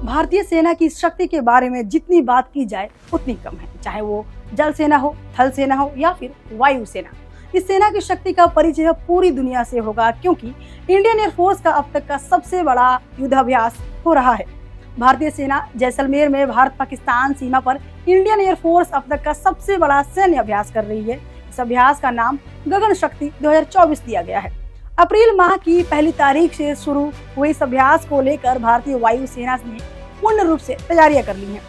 भारतीय सेना की शक्ति के बारे में जितनी बात की जाए उतनी कम है, चाहे वो जल सेना हो, थल सेना हो या फिर वायु सेना। इस सेना की शक्ति का परिचय पूरी दुनिया से होगा, क्योंकि इंडियन एयरफोर्स का अब तक का सबसे बड़ा युद्धाभ्यास हो रहा है। भारतीय सेना जैसलमेर में भारत पाकिस्तान सीमा पर इंडियन एयरफोर्स अब तक का सबसे बड़ा सैन्य अभ्यास कर रही है। इस अभ्यास का नाम गगन शक्ति 2024 दिया गया है। अप्रैल माह की पहली तारीख से शुरू हुए इस अभ्यास को लेकर भारतीय वायु सेना ने पूर्ण रूप से तैयारियां कर ली हैं।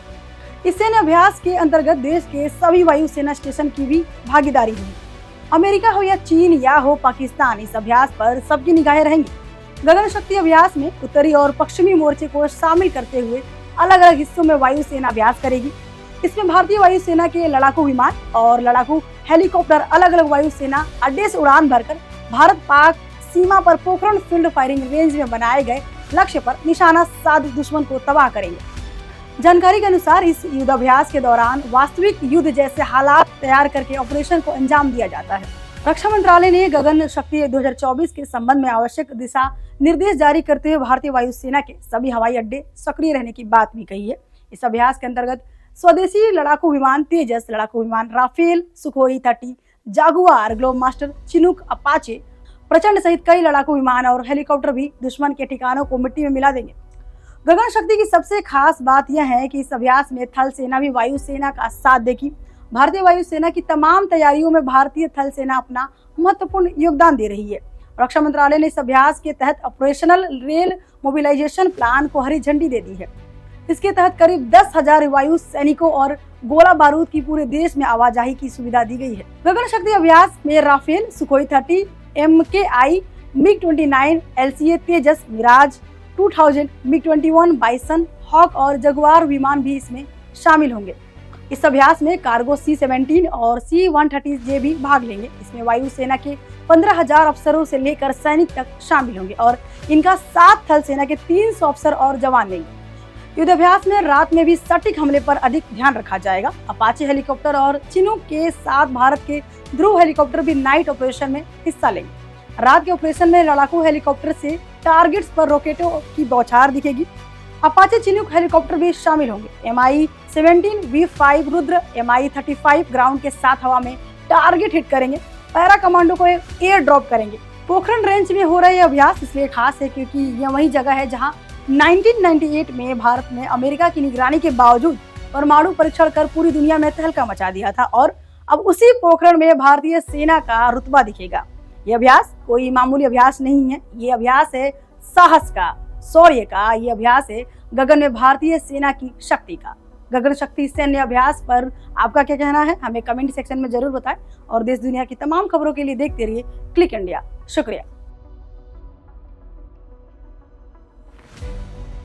इस सैन्य अभ्यास के अंतर्गत देश के सभी वायु सेना स्टेशन की भी भागीदारी है। अमेरिका हो या चीन या हो पाकिस्तान, इस अभ्यास पर सबकी निगाहें रहेंगी। गगन शक्ति अभ्यास में उत्तरी और पश्चिमी मोर्चे को शामिल करते हुए अलग अलग हिस्सों में वायु सेना अभ्यास करेगी। इसमें भारतीय वायुसेना के लड़ाकू विमान और लड़ाकू हेलीकॉप्टर अलग अलग वायु सेना अड्डे से उड़ान भरकर भारत पाक सीमा पर पोखरण फील्ड फायरिंग रेंज में बनाए गए लक्ष्य पर निशाना साध दुश्मन को तबाह करेंगे। जानकारी के अनुसार इस युद्धाभ्यास के दौरान वास्तविक युद्ध जैसे हालात तैयार करके ऑपरेशन को अंजाम दिया जाता है। रक्षा मंत्रालय ने गगन शक्ति 2024 के संबंध में आवश्यक दिशा निर्देश जारी करते हुए भारतीय वायुसेना के सभी हवाई अड्डे सक्रिय रहने की बात भी कही है। इस अभ्यास के अंतर्गत स्वदेशी लड़ाकू विमान तेजस, लड़ाकू विमान Rafale, Sukhoi 30, Jaguar, Globemaster, Chinook, Apache, Prachand सहित कई लड़ाकू विमान और हेलीकॉप्टर भी दुश्मन के ठिकानों को मिट्टी में मिला देंगे। गगन शक्ति की सबसे खास बात यह है कि इस अभ्यास में थल सेना भी वायु सेना का साथ देगी। भारतीय वायुसेना की तमाम तैयारियों में भारतीय थल सेना अपना महत्वपूर्ण योगदान दे रही है। रक्षा मंत्रालय ने इस अभ्यास के तहत ऑपरेशनल रेल मोबिलाइजेशन प्लान को हरी झंडी दे दी है। इसके तहत करीब 10,000 वायु सैनिकों और गोला बारूद की पूरे देश में आवाजाही की सुविधा दी गई है। गगन शक्ति अभ्यास में Rafale, Sukhoi 30, MKI, MiG-29, LCA Tejas, Mirage 2000, MiG-21, Bison, Hawk और जगुआर विमान भी इसमें शामिल होंगे। इस अभ्यास में कार्गो C-17 और C-130J भी भाग लेंगे। इसमें वायुसेना के 15,000 अफसरों से लेकर सैनिक तक शामिल होंगे और इनका साथ थल सेना के 300 अफसर और जवान लेंगे। युद्धाभ्यास में रात में भी सटीक हमले पर अधिक ध्यान रखा जाएगा। अपाचे हेलीकॉप्टर और चिनूक के साथ भारत के ध्रुव हेलीकॉप्टर भी नाइट ऑपरेशन में हिस्सा लेंगे। रात के ऑपरेशन में लड़ाकू हेलीकॉप्टर से टारगेट्स पर रॉकेटों की बौछार दिखेगी। अपाचे चिनूक हेलीकॉप्टर भी शामिल होंगे। Mi-17 V5 Rudra, Mi-35 ground के साथ हवा में टारगेट हिट करेंगे। पैरा कमांडो को एयर ड्रॉप करेंगे। पोखरण रेंज में हो रहा यह अभ्यास इसलिए खास है क्योंकि यह वही जगह है जहां 1998 में भारत ने अमेरिका की निगरानी के बावजूद परमाणु परीक्षण कर पूरी दुनिया में तहलका मचा दिया था और अब उसी पोखरण में भारतीय सेना का रुतबा दिखेगा। यह अभ्यास कोई मामूली अभ्यास नहीं है, ये अभ्यास है साहस का, शौर्य का। ये अभ्यास है गगन में भारतीय सेना की शक्ति का। गगन शक्ति सैन्य अभ्यास पर आपका क्या कहना है, हमें कमेंट सेक्शन में जरूर बताएं और देश दुनिया की तमाम खबरों के लिए देखते रहिए क्लिक इंडिया। शुक्रिया।